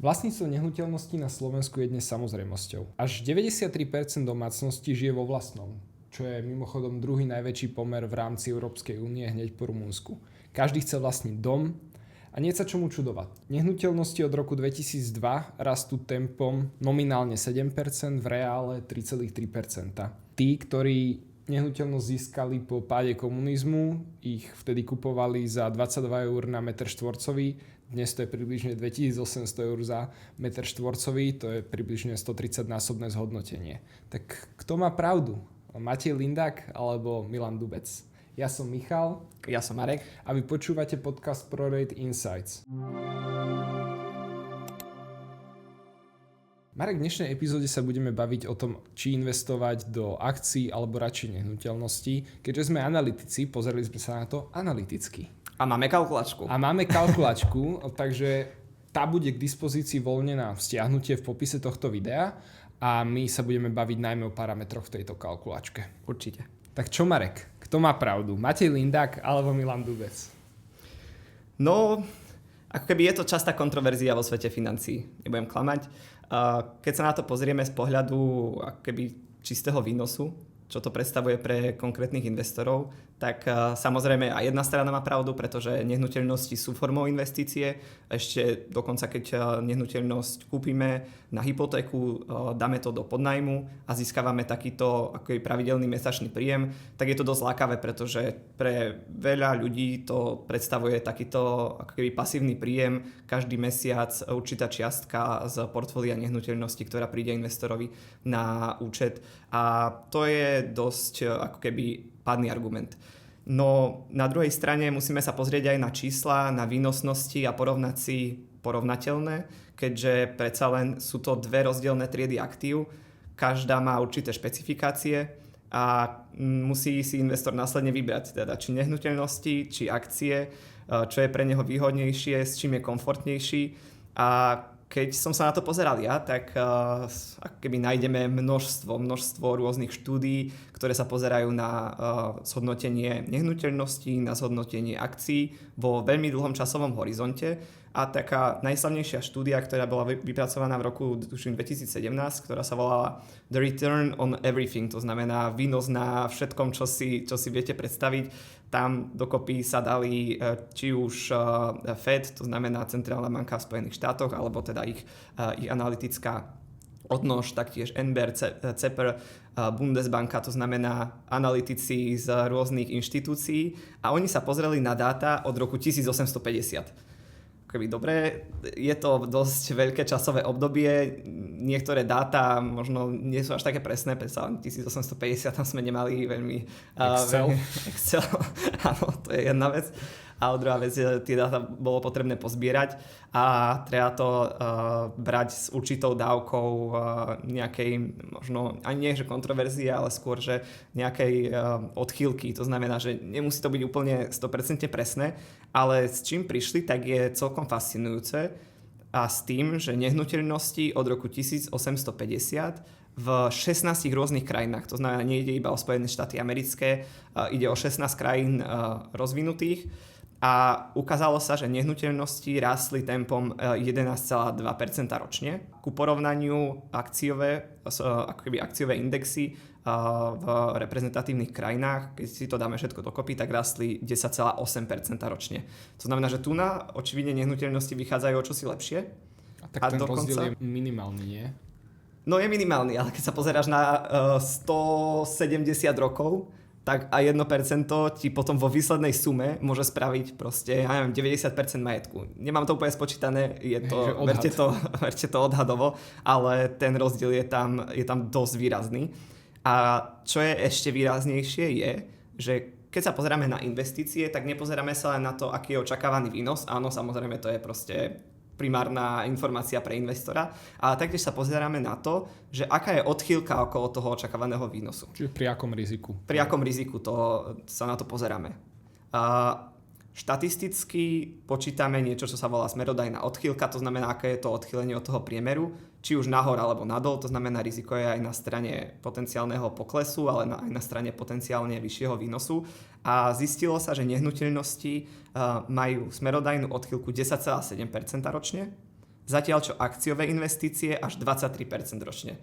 Vlastníctvo nehnuteľností na Slovensku je dnes samozrejmosťou. Až 93% domácností žije vo vlastnom, čo je mimochodom druhý najväčší pomer v rámci Európskej únie hneď po Rumunsku. Každý chce vlastniť dom a nie sa čomu čudovať. Nehnuteľnosti od roku 2002 rastú tempom nominálne 7%, v reále 3,3%. Tí, ktorí nehnuteľnosť získali po páde komunizmu, ich vtedy kupovali za 22 eur na meter štvorcový, dnes to je približne 2800 eur za meter štvorcový, to je približne 130-násobné zhodnotenie. Tak kto má pravdu? Matej Lindák alebo Milan Dubec? Ja som Michal. Ja som Marek. A vy počúvate podcast ProRate Insights. Marek, v dnešnej epizóde sa budeme baviť o tom, či investovať do akcií alebo radšej nehnuteľností. Keďže sme analytici, pozreli sme sa na to analyticky. A máme kalkulačku. Takže tá bude k dispozícii voľne na stiahnutie v popise tohto videa a my sa budeme baviť najmä o parametroch v tejto kalkulačke. Určite. Tak čo, Marek? Kto má pravdu? Matej Lindák alebo Milan Dubec? No, ako keby je to častá kontroverzia vo svete financií. Nebudem klamať. Keď sa na to pozrieme z pohľadu ako keby čistého výnosu, čo to predstavuje pre konkrétnych investorov, tak samozrejme aj jedna strana má pravdu, pretože nehnuteľnosti sú formou investície. Ešte dokonca, keď nehnuteľnosť kúpime na hypotéku, dáme to do podnájmu a získavame takýto ako pravidelný mesačný príjem, tak je to dosť lákavé, pretože pre veľa ľudí to predstavuje takýto ako keby pasívny príjem každý mesiac, určitá čiastka z portfólia nehnuteľnosti, ktorá príde investorovi na účet. A to je dosť ako keby pádny argument. No na druhej strane musíme sa pozrieť aj na čísla, na výnosnosti a porovnať si porovnateľné, keďže predsa len sú to dve rozdielne triedy aktív. Každá má určité špecifikácie a musí si investor následne vybrať, teda či nehnuteľnosti, či akcie, čo je pre neho výhodnejšie, s čím je komfortnejší. A keď som sa na to pozeral ja, tak keby nájdeme množstvo rôznych štúdií, ktoré sa pozerajú na zhodnotenie nehnuteľností, na zhodnotenie akcií vo veľmi dlhom časovom horizonte. A taká najslavnejšia štúdia, ktorá bola vypracovaná v roku 2017, ktorá sa volala The Return on Everything, to znamená výnos na všetkom, čo si viete predstaviť. Tam dokopy sa dali či už Fed, to znamená Centrálna banka v Spojených štátoch, alebo teda ich analytická odnož, taktiež NBER, CEPR, Bundesbanka, to znamená analytici z rôznych inštitúcií, a oni sa pozreli na dáta od roku 1850. Dobre, je to dosť veľké časové obdobie, niektoré dáta možno nie sú až také presné, predsa 1850 tam sme nemali veľmi Excel, áno, to je jedna vec. A druhá vec, tie dáta bolo potrebné pozbierať a treba to brať s určitou dávkou nejakej, možno ani nie že kontroverzie, ale skôr, že nejakej odchýlky. To znamená, že nemusí to byť úplne 100% presné, ale s čím prišli, tak je celkom fascinujúce, a s tým, že nehnuteľnosti od roku 1850 v 16 rôznych krajinách, to znamená, nejde iba o Spojené štáty americké, ide o 16 krajín rozvinutých, a ukázalo sa, že nehnuteľnosti rástli tempom 11,2% ročne. Ku porovnaniu akciové indexy v reprezentatívnych krajinách, keď si to dáme všetko dokopy, tak rástli 10,8% ročne. To znamená, že tu na očividne nehnuteľnosti vychádzajú o čosi lepšie. A ten rozdiel je minimálny, nie? No je minimálny, ale keď sa pozeráš na 170 rokov, tak a 1% ti potom vo výslednej sume môže spraviť proste, ja neviem, 90% majetku. Nemám to úplne spočítané, verte to odhadovo, ale ten rozdiel je tam dosť výrazný. A čo je ešte výraznejšie je, že keď sa pozeráme na investície, tak nepozeráme sa len na to, aký je očakávaný výnos. Áno, samozrejme, to je proste primárna informácia pre investora, ale taktiež sa pozeráme na to, že aká je odchýlka okolo toho očakávaného výnosu. Čiže pri akom riziku? Pri akom riziku sa na to pozeráme. Štatisticky počítame niečo, čo sa volá smerodajná odchýlka, to znamená, aké je to odchýlenie od toho priemeru, či už nahor alebo nadol, to znamená, riziko je aj na strane potenciálneho poklesu, ale aj na strane potenciálne vyššieho výnosu. A zistilo sa, že nehnuteľnosti majú smerodajnú odchýlku 10,7% ročne, zatiaľ čo akciové investície až 23% ročne.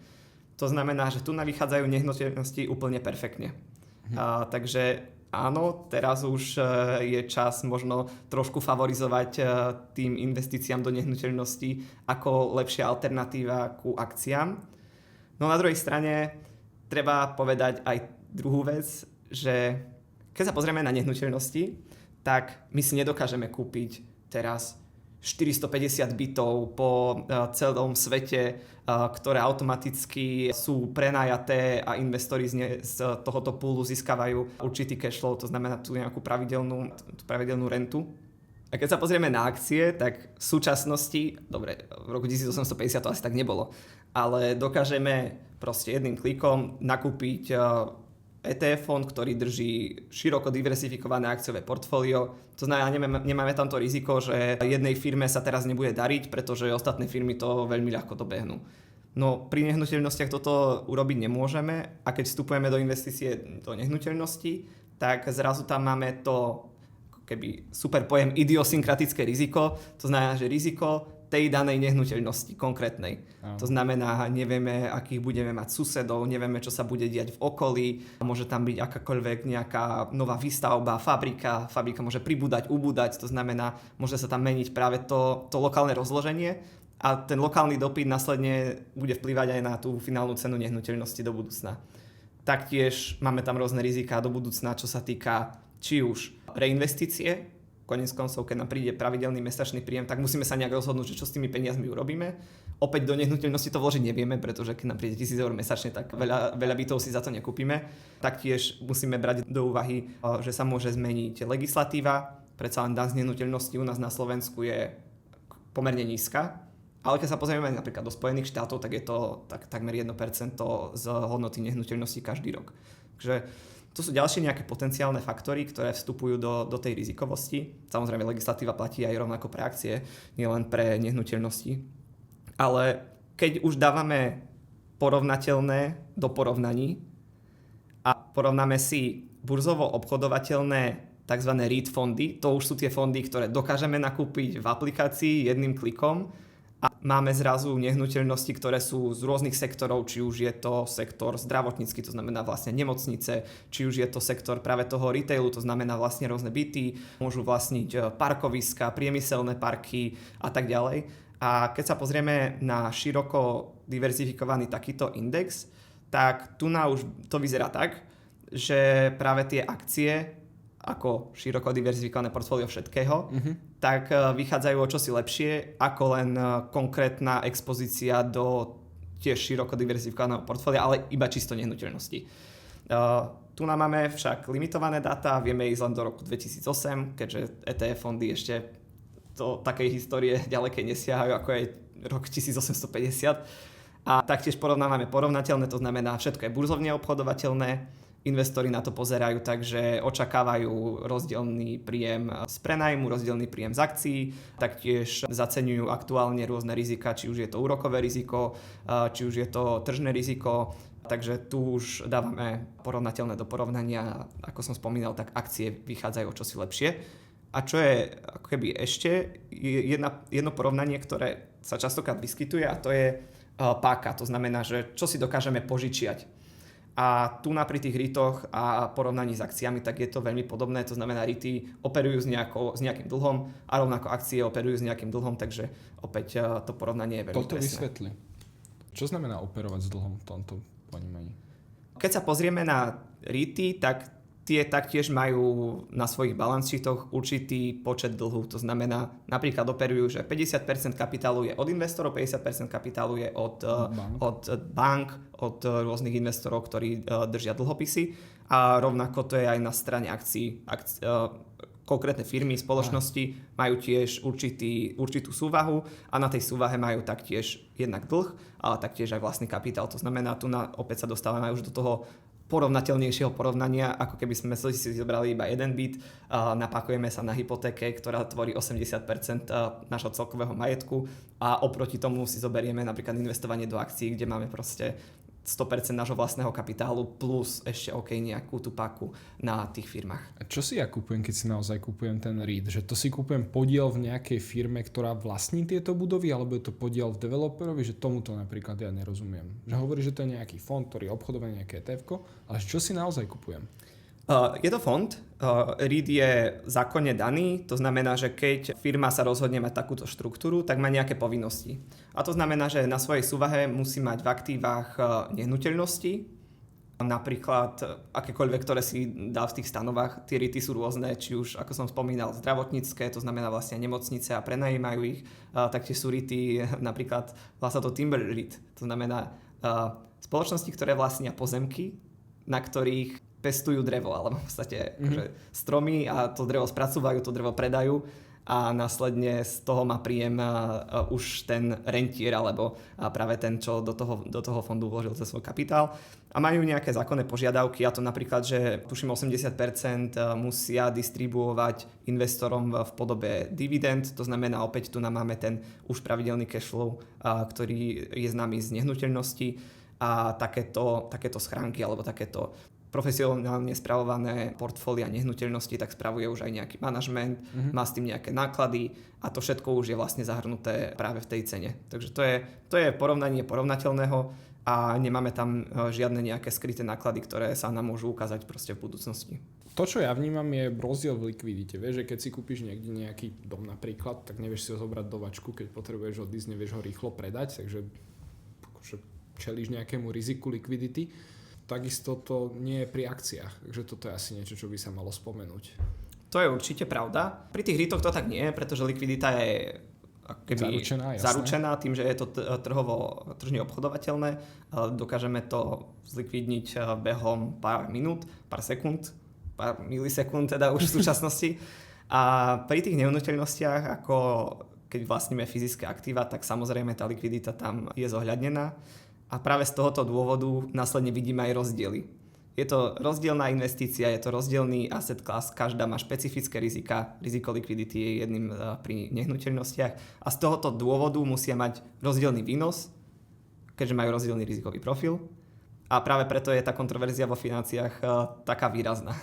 To znamená, že tu vychádzajú nehnuteľnosti úplne perfektne. Takže áno, teraz už je čas možno trošku favorizovať tým investíciám do nehnuteľností ako lepšia alternatíva ku akciám. No na druhej strane treba povedať aj druhú vec, že keď sa pozrieme na nehnuteľnosti, tak my si nedokážeme kúpiť teraz 450 bytov po celom svete, ktoré automaticky sú prenajaté a investori z tohoto poolu získavajú určitý cash flow, to znamená tú nejakú pravidelnú rentu. A keď sa pozrieme na akcie, tak v súčasnosti, dobre, v roku 1850 to asi tak nebolo, ale dokážeme proste jedným klikom nakúpiť ETF fond, ktorý drží široko diversifikované akciové portfólio. To znamená, nemáme tam to riziko, že jednej firme sa teraz nebude dariť, pretože ostatné firmy to veľmi ľahko dobehnú. No pri nehnuteľnostiach toto urobiť nemôžeme a keď vstupujeme do investície do nehnuteľnosti, tak zrazu tam máme to keby super pojem idiosynkratické riziko. To znamená, že riziko tej danej nehnuteľnosti konkrétnej. To znamená, nevieme, akých budeme mať susedov, nevieme, čo sa bude diať v okolí, môže tam byť akákoľvek nejaká nová výstavba, fabrika môže pribúdať, ubúdať, to znamená, môže sa tam meniť práve to lokálne rozloženie a ten lokálny dopyt následne bude vplývať aj na tú finálnu cenu nehnuteľnosti do budúcna. Taktiež máme tam rôzne riziká do budúcna, čo sa týka či už reinvestície. Koniec koncov, keď nám príde pravidelný mesačný príjem, tak musíme sa nejak rozhodnúť, že čo s tými peniazmi urobíme. Opäť do nehnuteľnosti to vložiť nevieme, pretože keď nám príde 1000 eur mesačne, tak veľa bytov si za to nekúpime. Taktiež musíme brať do úvahy, že sa môže zmeniť legislatíva. Predsa len daň z nehnuteľnosti u nás na Slovensku je pomerne nízka. Ale keď sa pozrieme napríklad do Spojených štátov, tak je to takmer 1% z hodnoty nehnuteľnosti každý rok. Takže to sú ďalšie nejaké potenciálne faktory, ktoré vstupujú do tej rizikovosti. Samozrejme, legislatíva platí aj rovnako pre akcie, nielen pre nehnuteľnosti. Ale keď už dávame porovnateľné do porovnaní a porovnáme si burzovo obchodovateľné tzv. REIT fondy, to už sú tie fondy, ktoré dokážeme nakúpiť v aplikácii jedným klikom, a máme zrazu nehnuteľnosti, ktoré sú z rôznych sektorov, či už je to sektor zdravotnícky, to znamená vlastne nemocnice, či už je to sektor práve toho retailu, to znamená vlastne rôzne byty, môžu vlastniť parkoviska, priemyselné parky a tak ďalej. A keď sa pozrieme na široko diverzifikovaný takýto index, tak tu už to vyzerá tak, že práve tie akcie ako široko diverzifikované portfólio všetkého, tak vychádzajú o čosi lepšie ako len konkrétna expozícia do tiež široko diverzifikovaného portfólia, ale iba čisto nehnuteľnosti. Tu máme však limitované dáta, vieme ísť len do roku 2008, keďže ETF fondy ešte do takej histórie ďalekej nesiahajú, ako je rok 1850. A taktiež porovnávame porovnateľné, to znamená, všetko je burzovne obchodovateľné. Investori na to pozerajú, takže očakávajú rozdielny príjem z prenajmu, rozdielny príjem z akcií, taktiež zaceňujú aktuálne rôzne rizika, či už je to úrokové riziko, či už je to tržné riziko, takže tu už dávame porovnateľné do porovnania, ako som spomínal, tak akcie vychádzajú o čosi lepšie. A čo je ako keby ešte jedno porovnanie, ktoré sa častokrát vyskytuje, a to je páka, to znamená, že čo si dokážeme požičiať. A tu pri tých REIToch a porovnaní s akciami, tak je to veľmi podobné, to znamená REITy operujú s nejakým dlhom a rovnako akcie operujú s nejakým dlhom, takže opäť to porovnanie je veľmi Toto presné. vysvetli. Čo znamená operovať s dlhom v tomto ponímaní? Keď sa pozrieme na REITy, tak tie taktiež majú na svojich balance sheetoch určitý počet dlhu. To znamená, napríklad operujú, že 50% kapitálu je od investorov, 50% kapitálu je od bank, od rôznych investorov, ktorí držia dlhopisy. A rovnako to je aj na strane akcií. Konkrétne firmy, spoločnosti majú tiež určitú súvahu a na tej súvahe majú taktiež jednak dlh, ale taktiež aj vlastný kapitál. To znamená, tu opäť sa dostávame už do toho porovnateľnejšieho porovnania, ako keby sme si zobrali iba jeden byt, napakujeme sa na hypotéke, ktorá tvorí 80% nášho celkového majetku a oproti tomu si zoberieme napríklad investovanie do akcií, kde máme proste 100% nášho vlastného kapitálu plus ešte nejakú tú páku na tých firmách. A čo si ja kúpujem, keď si naozaj kúpujem ten REIT? Že to si kúpujem podiel v nejakej firme, ktorá vlastní tieto budovy, alebo je to podiel v developerovi, že tomuto napríklad ja nerozumiem. Že hovorí, že to je nejaký fond, ktorý obchoduje nejaké ETF-ko, ale čo si naozaj kupujem? Je to fond, REIT je zákonne daný, to znamená, že keď firma sa rozhodne mať takúto štruktúru, tak má nejaké povinnosti. A to znamená, že na svojej súvahe musí mať v aktívach nehnuteľnosti, napríklad akékoľvek, ktoré si dá v tých stanovách. Tie REITy sú rôzne, či už, ako som spomínal, zdravotnícke, to znamená vlastne nemocnice a prenajímajú ich. Taktiež sú REITy, napríklad vlastne to Timber REIT, to znamená spoločnosti, ktoré vlastnia pozemky, na ktorých pestujú drevo, alebo v podstate stromy a to drevo spracúvajú, to drevo predajú a následne z toho má príjem už ten rentier alebo práve ten, čo do toho fondu vložil cez svoj kapitál. A majú nejaké zákonné požiadavky, a to napríklad, že tuším 80% musia distribuovať investorom v podobe dividend, to znamená opäť tu nám máme ten už pravidelný cash flow, ktorý je známy z nehnuteľnosti a takéto schránky alebo takéto profesionálne spravované portfólia nehnuteľnosti, tak spravuje už aj nejaký manažment, má s tým nejaké náklady a to všetko už je vlastne zahrnuté práve v tej cene. Takže to je porovnanie porovnateľného a nemáme tam žiadne nejaké skryté náklady, ktoré sa nám môžu ukázať proste v budúcnosti. To, čo ja vnímam, je rozdiel v likvidite. Vieš, že keď si kúpiš niekde nejaký dom napríklad, tak nevieš si ho zobrať do vačku, keď potrebuješ odísť, nevieš ho rýchlo predať, takže čelíš nejakému riziku likvidity. Takisto to nie je pri akciách, takže toto je asi niečo, čo by sa malo spomenúť. To je určite pravda. Pri tých REIToch to tak nie je, pretože likvidita je zaručená tým, že je to tržne obchodovateľné. Dokážeme to zlikvidniť behom pár minút, pár sekúnd, pár milisekúnd teda už v súčasnosti. A pri tých nehnuteľnostiach, ako keď vlastníme fyzické aktíva, tak samozrejme tá likvidita tam je zohľadnená. A práve z tohoto dôvodu následne vidíme aj rozdiely. Je to rozdielna investícia, je to rozdielný asset class, každá má špecifické rizika. Riziko likvidity je jedným pri nehnuteľnostiach a z tohoto dôvodu musia mať rozdielny výnos, keďže majú rozdielny rizikový profil. A práve preto je tá kontroverzia vo financiách taká výrazná.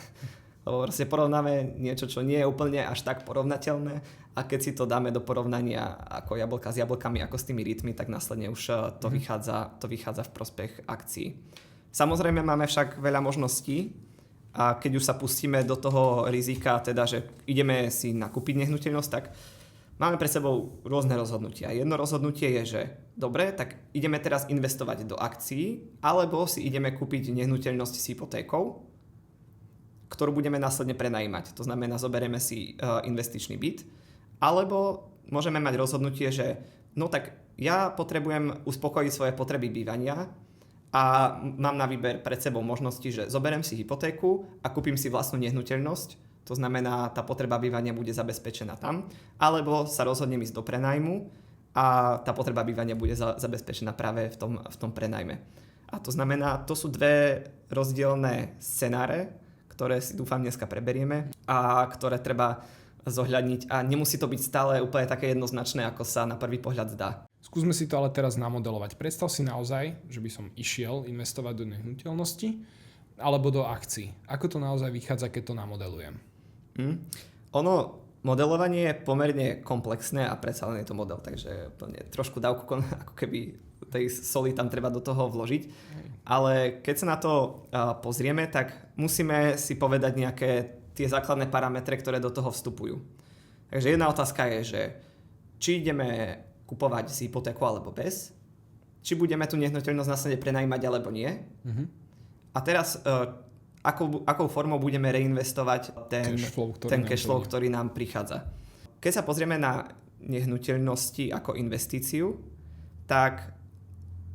Lebo proste porovnáme niečo, čo nie je úplne až tak porovnateľné a keď si to dáme do porovnania ako jablka s jablkami, ako s tými REITmi, tak následne už to vychádza v prospech akcií. Samozrejme máme však veľa možností a keď už sa pustíme do toho rizika, teda že ideme si nakúpiť nehnuteľnosť, tak máme pred sebou rôzne rozhodnutia. Jedno rozhodnutie je, že dobre, tak ideme teraz investovať do akcií alebo si ideme kúpiť nehnuteľnosť s hypotékou, ktorú budeme následne prenajímať. To znamená, zoberieme si investičný byt, alebo môžeme mať rozhodnutie, že no tak ja potrebujem uspokojiť svoje potreby bývania a mám na výber pred sebou možnosti, že zoberiem si hypotéku a kúpim si vlastnú nehnuteľnosť, to znamená, tá potreba bývania bude zabezpečená tam, alebo sa rozhodnem ísť do prenajmu a tá potreba bývania bude zabezpečená práve v tom prenajme. A to znamená, to sú dve rozdielne scenáre, ktoré si dúfam dneska preberieme a ktoré treba zohľadniť a nemusí to byť stále úplne také jednoznačné, ako sa na prvý pohľad zdá. Skúsme si to ale teraz namodelovať. Predstav si naozaj, že by som išiel investovať do nehnuteľnosti alebo do akcií. Ako to naozaj vychádza, keď to namodelujem? Modelovanie je pomerne komplexné a predsa len je to model, takže trošku dávku ako keby tej soli tam treba do toho vložiť. Ale keď sa na to pozrieme, tak musíme si povedať nejaké tie základné parametre, ktoré do toho vstupujú. Takže jedna otázka je, že či ideme kupovať s hypotékou alebo bez, či budeme tú nehnuteľnosť následne prenajímať alebo nie. A teraz akou formou budeme reinvestovať ten cash flow, ktorý nám prichádza. Keď sa pozrieme na nehnuteľnosti ako investíciu, tak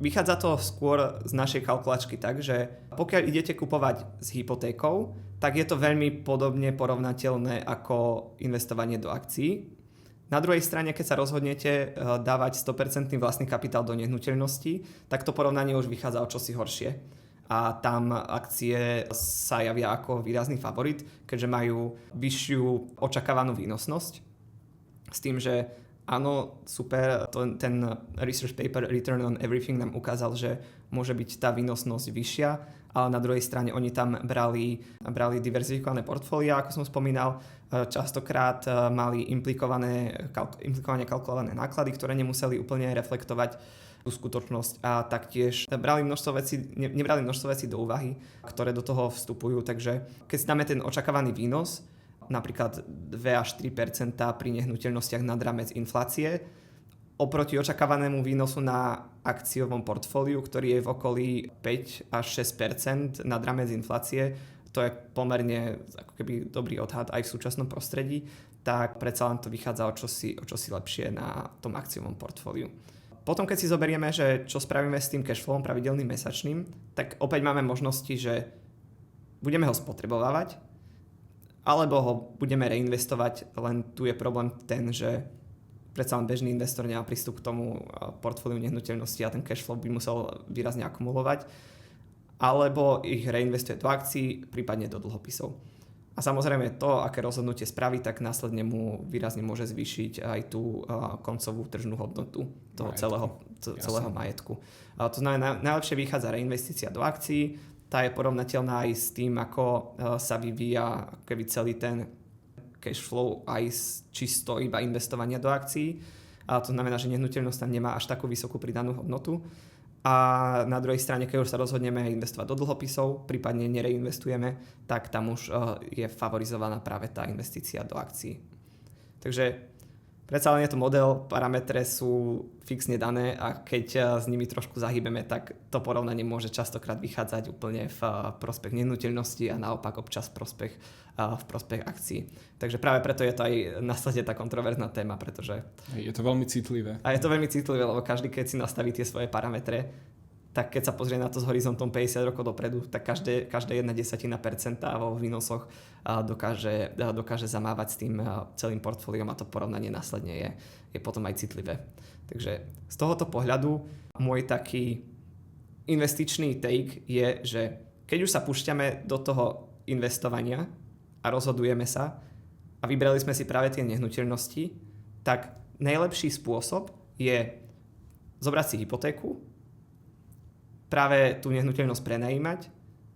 vychádza to skôr z našej kalkulačky tak, že pokiaľ idete kupovať s hypotékou, tak je to veľmi podobne porovnateľné ako investovanie do akcií. Na druhej strane, keď sa rozhodnete dávať 100% vlastný kapitál do nehnuteľnosti, tak to porovnanie už vychádza o čosi horšie. A tam akcie sa javia ako výrazný favorit, keďže majú vyššiu očakávanú výnosnosť. S tým, že áno, super, ten research paper Return on Everything nám ukázal, že môže byť tá výnosnosť vyššia, ale na druhej strane oni tam brali diverzifikované portfólia, ako som spomínal, častokrát mali implikovane kalkulované náklady, ktoré nemuseli úplne reflektovať tú skutočnosť a taktiež nebrali množstvo vecí do úvahy, ktoré do toho vstupujú, takže keď si dáme ten očakávaný výnos, napríklad 2 až 3% pri nehnuteľnostiach nad rámec inflácie, oproti očakávanému výnosu na akciovom portfóliu, ktorý je v okolí 5 až 6% nad rámec inflácie, to je pomerne ako keby dobrý odhad aj v súčasnom prostredí, tak predsa len to vychádza o čosi lepšie na tom akciovom portfóliu. Potom, keď si zoberieme, že čo spravíme s tým cashflowom pravidelným mesačným, tak opäť máme možnosti, že budeme ho spotrebovávať, alebo ho budeme reinvestovať, len tu je problém ten, že predsa len bežný investor nemá prístup k tomu portfóliu nehnuteľnosti a ten cashflow by musel výrazne akumulovať, alebo ich reinvestuje do akcií, prípadne do dlhopisov. A samozrejme to, aké rozhodnutie spraví, tak následne mu výrazne môže zvýšiť aj tú koncovú tržnú hodnotu toho celého majetku. To znamená, najlepšie vychádza reinvestícia do akcií, tá je porovnateľná aj s tým, ako sa vyvíja keby celý ten cash flow aj z čisto iba investovania do akcií. A to znamená, že nehnuteľnosť tam nemá až takú vysokú pridanú hodnotu. A na druhej strane, keď už sa rozhodneme investovať do dlhopisov, prípadne nereinvestujeme, tak tam už je favorizovaná práve tá investícia do akcií. Takže predsa len je to model, parametre sú fixne dané a keď s nimi trošku zahýbeme, tak to porovnanie môže častokrát vychádzať úplne v prospech nehnuteľnosti a naopak občas v prospech akcií. Takže práve preto je to aj následne tá kontroverzná téma, pretože... Je to veľmi citlivé. A je to veľmi citlivé, lebo každý, keď si nastaví tie svoje parametre, tak keď sa pozrie na to s horizontom 50 rokov dopredu, tak každé 1/10% vo výnosoch dokáže zamávať s tým celým portfóliom a to porovnanie následne je potom aj citlivé. Takže z tohoto pohľadu môj taký investičný take je, že keď už sa púšťame do toho investovania a rozhodujeme sa a vybrali sme si práve tie nehnuteľnosti, tak najlepší spôsob je zobrať si hypotéku, práve tú nehnuteľnosť prenajímať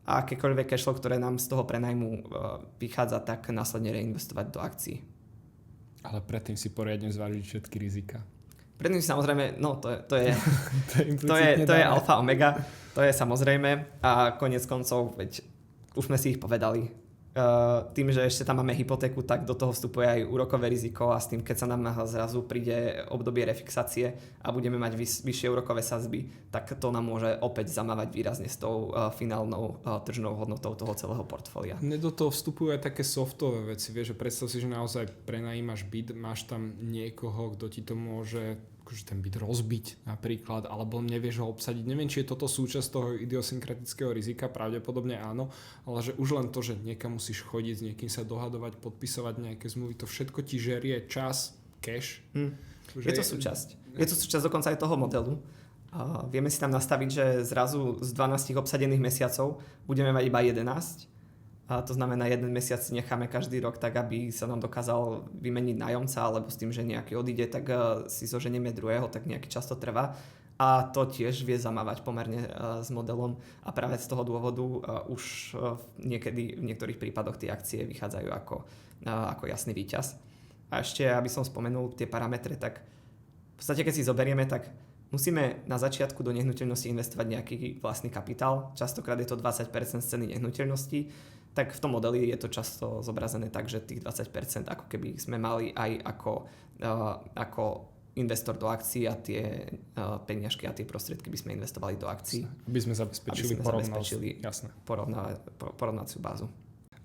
a akékoľvek cashflow, ktoré nám z toho prenajmu vychádza, tak následne reinvestovať do akcií. Ale predtým si poriadne zvážiť všetky rizika. Predtým si samozrejme, no to je to je alfa omega, to je samozrejme a koniec koncov, veď už sme si ich povedali. Tým, že ešte tam máme hypotéku, tak do toho vstupuje aj úrokové riziko a s tým, keď sa nám zrazu príde obdobie refixácie a budeme mať vyššie úrokové sadzby, tak to nám môže opäť zamávať výrazne s tou finálnou tržnou hodnotou toho celého portfólia. Do toho vstupujú aj také softové veci, vieš, že predstav si, že naozaj prenajímaš byt, máš tam niekoho, kto ti to môže akože ten byt rozbiť napríklad, alebo nevieš ho obsadiť. Neviem, či je toto súčasť toho idiosynkratického rizika, pravdepodobne áno, ale že už len to, že niekam musíš chodiť, s niekým sa dohadovať, podpisovať nejaké zmluvy, to všetko ti žerie čas, cash. Je to súčasť. Je to súčasť dokonca aj toho modelu. Vieme si tam nastaviť, že zrazu z 12 obsadených mesiacov budeme mať iba 11. A to znamená, jeden mesiac si necháme každý rok tak, aby sa nám dokázal vymeniť nájomca, alebo s tým, že nejaký odíde, tak si zoženieme druhého, tak nejaký čas to trvá. A to tiež vie zamávať pomerne s modelom a práve z toho dôvodu už niekedy v niektorých prípadoch tie akcie vychádzajú ako jasný víťaz. A ešte, aby som spomenul tie parametre, tak v podstate, keď si zoberieme, tak musíme na začiatku do nehnuteľnosti investovať nejaký vlastný kapitál. Častokrát je to 20% z ceny nehnuteľnosti. Tak v tom modeli je to často zobrazené tak, že tých 20% ako keby sme mali aj ako investor do akcií a tie peniažky a tie prostriedky by sme investovali do akcií. Aby sme zabezpečili porovnaciu bázu.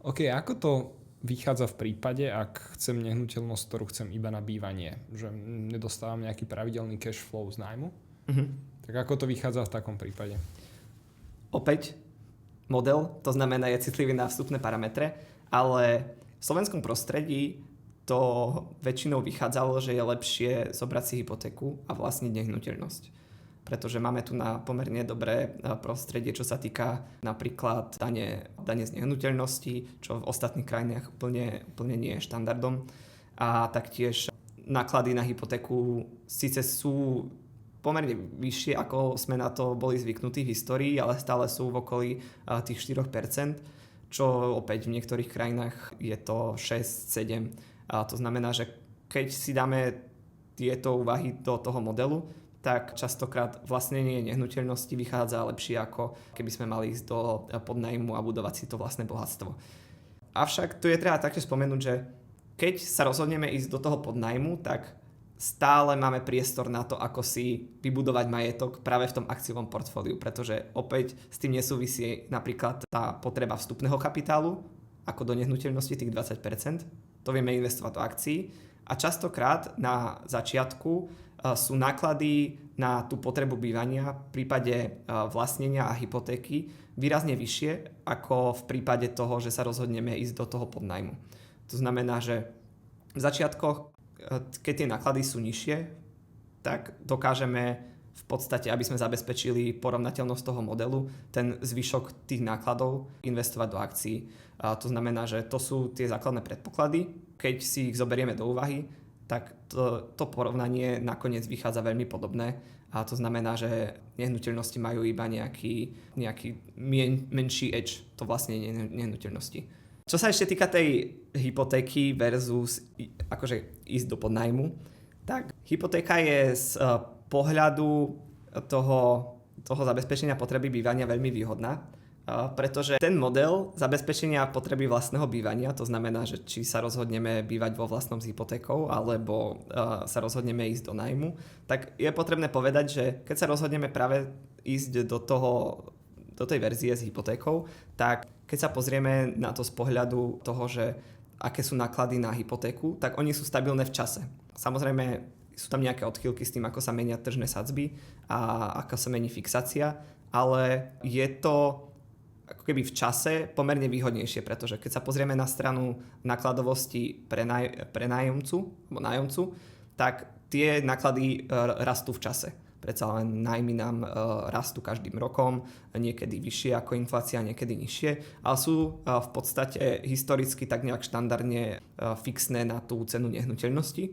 OK, ako to vychádza v prípade, ak chcem nehnuteľnosť, ktorú chcem iba na bývanie? Že nedostávam nejaký pravidelný cash flow z nájmu? Tak ako to vychádza v takom prípade? Opäť model, to znamená je citlivý na vstupné parametre, ale v slovenskom prostredí to väčšinou vychádzalo, že je lepšie zobrať si hypotéku a vlastniť nehnuteľnosť. Pretože máme tu na pomerne dobré prostredie, čo sa týka napríklad dane z nehnuteľnosti, čo v ostatných krajinách úplne nie je štandardom. A taktiež náklady na hypotéku síce sú pomerne vyššie, ako sme na to boli zvyknutí v histórii, ale stále sú v okolí tých 4%, čo opäť v niektorých krajinách je to 6-7. A to znamená, že keď si dáme tieto úvahy do toho modelu, tak častokrát vlastnenie nehnuteľnosti vychádza lepšie, ako keby sme mali ísť do podnájmu a budovať si to vlastné bohatstvo. Avšak tu je treba taktiež spomenúť, že keď sa rozhodneme ísť do toho podnájmu, tak stále máme priestor na to, ako si vybudovať majetok práve v tom akciovom portfóliu, pretože opäť s tým nesúvisí napríklad tá potreba vstupného kapitálu, ako do nehnuteľnosti tých 20%, to vieme investovať do akcií a častokrát na začiatku sú náklady na tú potrebu bývania v prípade vlastnenia a hypotéky výrazne vyššie ako v prípade toho, že sa rozhodneme ísť do toho podnájmu. To znamená, že v začiatkoch, keď tie náklady sú nižšie, tak dokážeme v podstate, aby sme zabezpečili porovnateľnosť toho modelu, ten zvyšok tých nákladov investovať do akcií. To znamená, že to sú tie základné predpoklady. Keď si ich zoberieme do úvahy, tak to porovnanie nakoniec vychádza veľmi podobné. A to znamená, že nehnuteľnosti majú iba nejaký menší edge, to vlastne nehnuteľnosti. Čo sa ešte týka tej hypotéky versus akože ísť do podnájmu, tak hypotéka je z pohľadu toho zabezpečenia potreby bývania veľmi výhodná, pretože ten model zabezpečenia potreby vlastného bývania, to znamená, že či sa rozhodneme bývať vo vlastnom s hypotékou alebo sa rozhodneme ísť do nájmu, tak je potrebné povedať, že keď sa rozhodneme práve ísť do tej verzie s hypotékou, tak keď sa pozrieme na to z pohľadu toho, že aké sú náklady na hypotéku, tak oni sú stabilné v čase. Samozrejme sú tam nejaké odchýlky s tým, ako sa menia tržné sadzby a ako sa mení fixácia, ale je to ako keby v čase pomerne výhodnejšie, pretože keď sa pozrieme na stranu nákladovosti pre nájomcu, tak tie náklady rastú v čase. Predsa len nájmy nám rastú každým rokom, niekedy vyššie ako inflácia, niekedy nižšie, ale sú v podstate historicky tak nejak štandardne fixné na tú cenu nehnuteľnosti.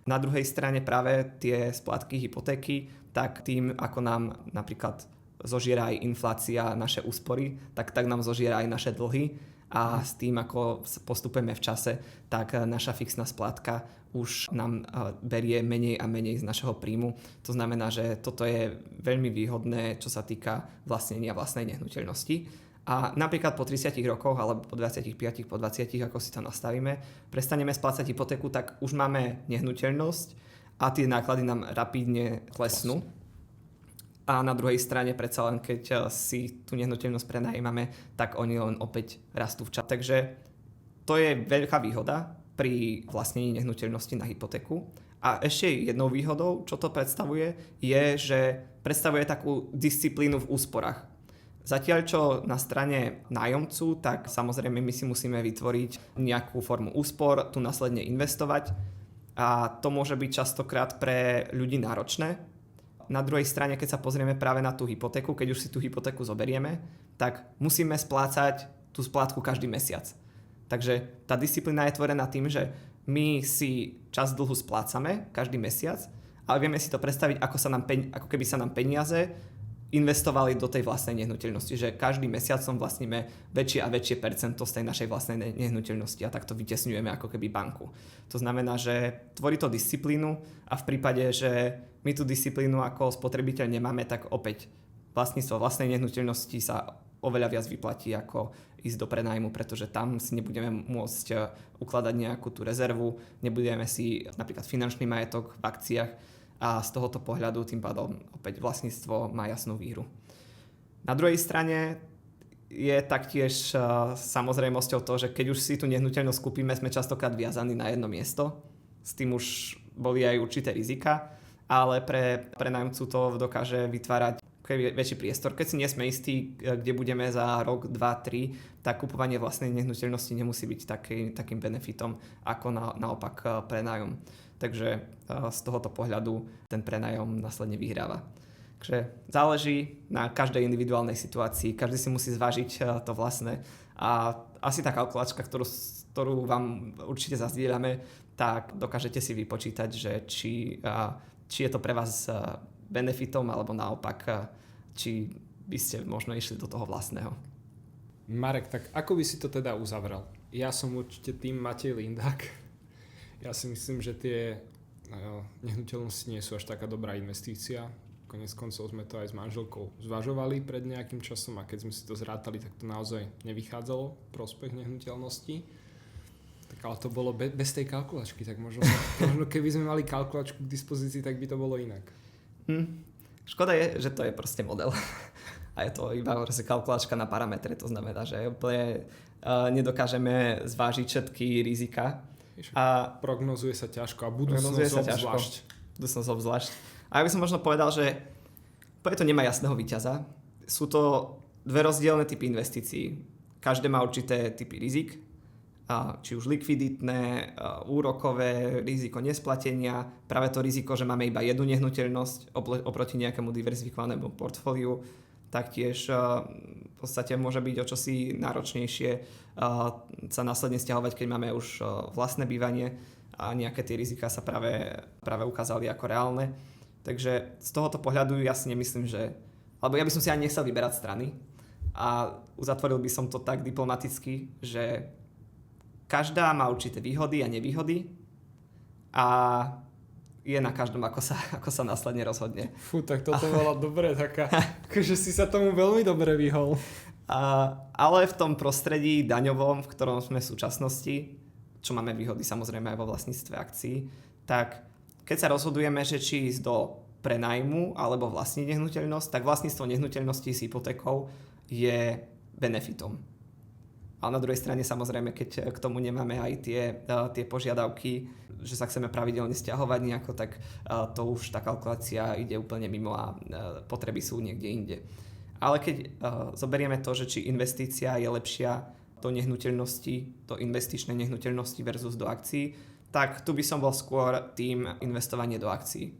Na druhej strane práve tie splátky hypotéky, tak tým, ako nám napríklad zožiera aj inflácia naše úspory, tak nám zožiera aj naše dlhy a s tým, ako postupujeme v čase, tak naša fixná splátka už nám berie menej a menej z našeho príjmu. To znamená, že toto je veľmi výhodné, čo sa týka vlastnenia vlastnej nehnuteľnosti. A napríklad po 30 rokoch alebo po 25, po 20, ako si to nastavíme, prestaneme splácať hypotéku, tak už máme nehnuteľnosť a tie náklady nám rapídne klesnú. A na druhej strane predsa len keď si tú nehnuteľnosť prenajímame, tak oni len opäť rastú v čase. Takže to je veľká výhoda pri vlastnení nehnuteľnosti na hypotéku. A ešte jednou výhodou, čo to predstavuje, je, že predstavuje takú disciplínu v úsporách. Zatiaľ čo na strane nájomcu, tak samozrejme my si musíme vytvoriť nejakú formu úspor, tu následne investovať a to môže byť častokrát pre ľudí náročné. Na druhej strane, keď sa pozrieme práve na tú hypotéku, keď už si tú hypotéku zoberieme, tak musíme splácať tú splátku každý mesiac. Takže tá disciplína je tvorená tým, že my si časť dlhu splácame každý mesiac, ale vieme si to predstaviť, ako keby sa nám peniaze investovali do tej vlastnej nehnuteľnosti, že každý mesiac vlastníme väčšie a väčšie percento z tej našej vlastnej nehnuteľnosti a takto vytesňujeme ako keby banku. To znamená, že tvorí to disciplínu a v prípade, že my tú disciplínu ako spotrebiteľ nemáme, tak opäť vlastníctvo vlastnej nehnuteľnosti sa oveľa viac vyplatí ako ísť do prenájmu, pretože tam si nebudeme môcť ukladať nejakú tú rezervu, nebudeme si napríklad finančný majetok v akciách a z tohoto pohľadu tým pádom opäť vlastníctvo má jasnú výhru. Na druhej strane je taktiež samozrejmosťou to, že keď už si tú nehnuteľnosť kúpime, sme častokrát viazaní na jedno miesto. S tým už boli aj určité rizika, ale pre nájomcu to dokáže vytvárať väčší priestor. Keď si nie sme istí, kde budeme za rok, 2, 3, tak kupovanie vlastnej nehnuteľnosti nemusí byť takým benefitom ako naopak prenájom. Takže z tohoto pohľadu ten prenájom následne vyhráva. Takže záleží na každej individuálnej situácii, každý si musí zvážiť to vlastné a asi tá kalkulačka, ktorú vám určite zazdieľame, tak dokážete si vypočítať, že či je to pre vás benefitom, alebo naopak, či by ste možno išli do toho vlastného. Marek, tak ako by si to teda uzavrel? Ja som určite tým Matej Lindák. Ja si myslím, že tie nehnuteľnosti nie sú až taká dobrá investícia. Konec koncov sme to aj s manželkou zvažovali pred nejakým časom a keď sme si to zrátali, tak to naozaj nevychádzalo v prospech nehnuteľnosti. Tak ale to bolo bez tej kalkulačky, tak možno keby sme mali kalkulačku k dispozícii, tak by to bolo inak. Škoda je, že to je proste model. A je to iba kalkulačka na parametre, to znamená, že úplne nedokážeme zvážiť všetky rizika. A prognozuje sa ťažko a budúcnosť obzvlášť. A ja by som možno povedal, že to nemá jasného víťaza. Sú to dve rozdielne typy investícií. Každé má určité typy rizik, či už likviditné, úrokové, riziko nesplatenia, práve to riziko, že máme iba jednu nehnuteľnosť oproti nejakému diverzifikovanému portfóliu, taktiež v podstate môže byť o čosi náročnejšie sa následne stiahovať, keď máme už vlastné bývanie a nejaké tie rizika sa práve ukázali ako reálne. Takže z tohoto pohľadu ja si nemyslím, alebo ja by som si ani nechcel vyberať strany a uzatvoril by som to tak diplomaticky, že každá má určité výhody a nevýhody a je na každom, ako sa následne rozhodne. Fú, tak toto bola dobre taká, že si sa tomu veľmi dobre vyhol. Ale v tom prostredí daňovom, v ktorom sme v súčasnosti, čo máme výhody samozrejme aj vo vlastníctve akcií, tak keď sa rozhodujeme, že či ísť do prenajmu alebo vlastniť nehnuteľnosť, tak vlastníctvo nehnuteľnosti s hypotékou je benefitom. A na druhej strane samozrejme, keď k tomu nemáme aj tie požiadavky, že sa chceme pravidelne stiahovať nejako, tak to už tá kalkulácia ide úplne mimo a potreby sú niekde inde. Ale keď zoberieme to, že či investícia je lepšia do nehnuteľnosti, do investičnej nehnuteľnosti versus do akcií, tak tu by som bol skôr tým investovanie do akcií.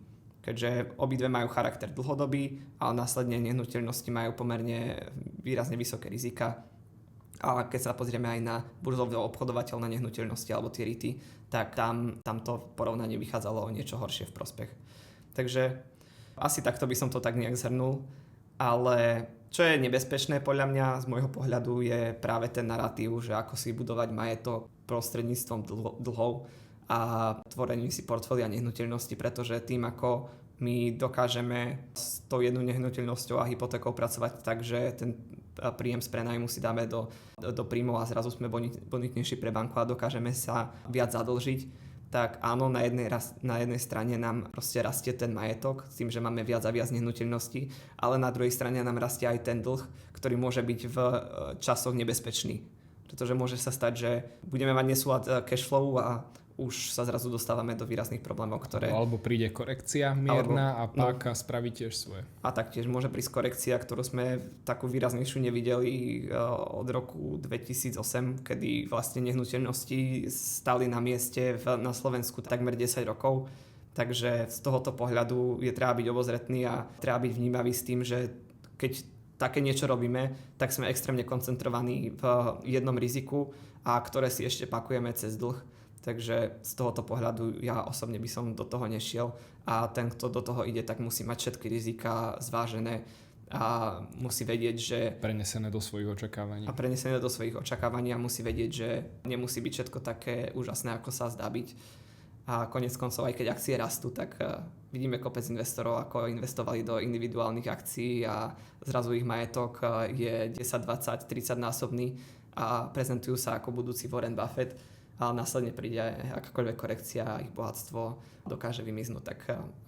Keďže obidve majú charakter dlhodobý, ale následne nehnuteľnosti majú pomerne výrazne vysoké rizika. A keď sa pozrieme aj na burzovo obchodovateľné nehnuteľnosti alebo tie REITy, tak tam to porovnanie vychádzalo o niečo horšie v prospech. Takže asi takto by som to tak nejak zhrnul. Ale čo je nebezpečné podľa mňa z môjho pohľadu je práve ten narratív, že ako si budovať majetok prostredníctvom dlhov a tvorením si portfólia nehnuteľnosti, pretože tým, ako my dokážeme s tou jednou nehnuteľnosťou a hypotékou pracovať tak, že ten príjem z prenajmu si dáme do príjmov a zrazu sme bonitnejší pre banku a dokážeme sa viac zadlžiť, tak áno, na jednej strane nám proste rastie ten majetok s tým, že máme viac a viac nehnuteľností, ale na druhej strane nám rastie aj ten dlh, ktorý môže byť v časoch nebezpečný. Pretože môže sa stať, že budeme mať nesúlad cashflow a už sa zrazu dostávame do výrazných problémov, ktoré... Alebo príde korekcia mierna a páka spraví tiež svoje. A taktiež môže prísť korekcia, ktorú sme takú výraznejšiu nevideli od roku 2008, kedy vlastne nehnuteľnosti stali na mieste na Slovensku takmer 10 rokov. Takže z tohoto pohľadu je treba byť obozretný a treba byť vnímavý s tým, že keď také niečo robíme, tak sme extrémne koncentrovaní v jednom riziku a ktoré si ešte pakujeme cez dlh. Takže z tohoto pohľadu ja osobne by som do toho nešiel a ten, kto do toho ide, tak musí mať všetky rizika zvážené a musí vedieť, že... Prenesené do svojich očakávaní. A prenesené do svojich očakávaní a musí vedieť, že nemusí byť všetko také úžasné, ako sa zdá byť. A konec koncov, aj keď akcie rastú, tak vidíme kopec investorov, ako investovali do individuálnych akcií a zrazu ich majetok je 10, 20, 30 násobný a prezentujú sa ako budúci Warren Buffett. Ale následne príde akákoľvek korekcia a ich bohatstvo dokáže vymiznúť. Tak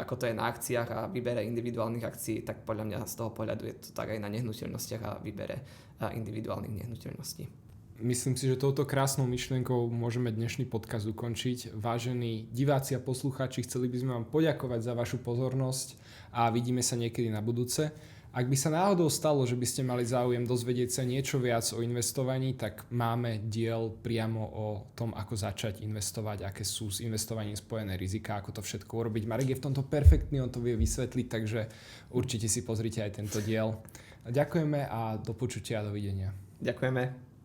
ako to je na akciách a výbere individuálnych akcií, tak podľa mňa z toho pohľadu je to tak aj na nehnuteľnostiach a výbere individuálnych nehnuteľností. Myslím si, že touto krásnou myšlienkou môžeme dnešný podcast ukončiť. Vážení diváci a poslucháči, chceli by sme vám poďakovať za vašu pozornosť a vidíme sa niekedy na budúce. Ak by sa náhodou stalo, že by ste mali záujem dozvedieť sa niečo viac o investovaní, tak máme diel priamo o tom, ako začať investovať, aké sú s investovaním spojené rizika, ako to všetko urobiť. Marek je v tomto perfektný, on to vie vysvetliť, takže určite si pozrite aj tento diel. Ďakujeme a do počutia a dovidenia. Ďakujeme.